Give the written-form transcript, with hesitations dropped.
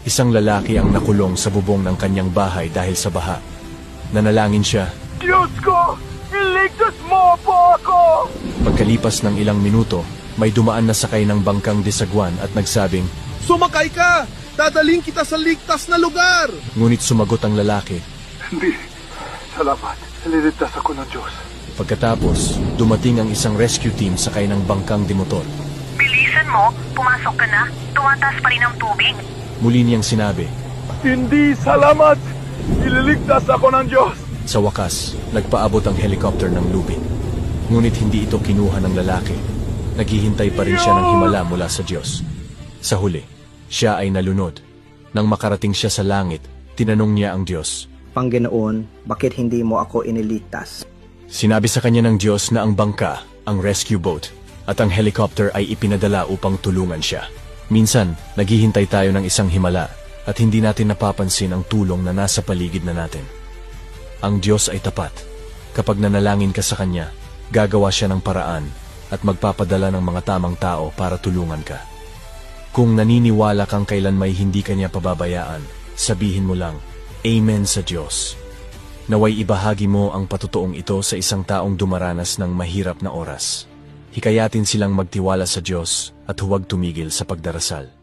Isang lalaki ang nakulong sa bubong ng kanyang bahay dahil sa baha. Nanalangin siya. Diyos ko! Iligtas mo po ako! Pagkalipas ng ilang minuto, may dumaan na sakay ng bangkang disagwan at nagsabing, Sumakay ka! Dadaling kita sa ligtas na lugar! ngunit sumagot ang lalaki. Hindi. Salamat. Ililigtas ako ng Diyos. Pagkatapos, dumating ang isang rescue team sakay ng bangkang dimotor. Bilisan mo, pumasok ka na. Tumataas pa rin ang tubig. Muli niyang sinabi. Hindi salamat! Ililigtas ako ng Diyos! Sa wakas, nagpaabot ang helicopter ng lubid. Ngunit hindi ito kinuha ng lalaki. Naghihintay pa rin siya ng himala mula sa Diyos. Sa huli, siya ay nalunod. Nang makarating siya sa langit, tinanong niya ang Diyos. Panginoon, bakit hindi mo ako iniligtas? Sinabi sa kanya ng Diyos na ang bangka, ang rescue boat, at ang helicopter ay ipinadala upang tulungan siya. Minsan, naghihintay tayo ng isang himala at hindi natin napapansin ang tulong na nasa paligid na natin. Ang Diyos ay tapat. Kapag nanalangin ka sa Kanya, gagawa siya ng paraan at magpapadala ng mga tamang tao para tulungan ka. Kung naniniwala kang kailan may hindi Kanya pababayaan, sabihin mo lang, Amen sa Diyos. Naway ibahagi mo ang patutuong ito sa isang taong dumaranas ng mahirap na oras. Hikayatin silang magtiwala sa Diyos at huwag tumigil sa pagdarasal.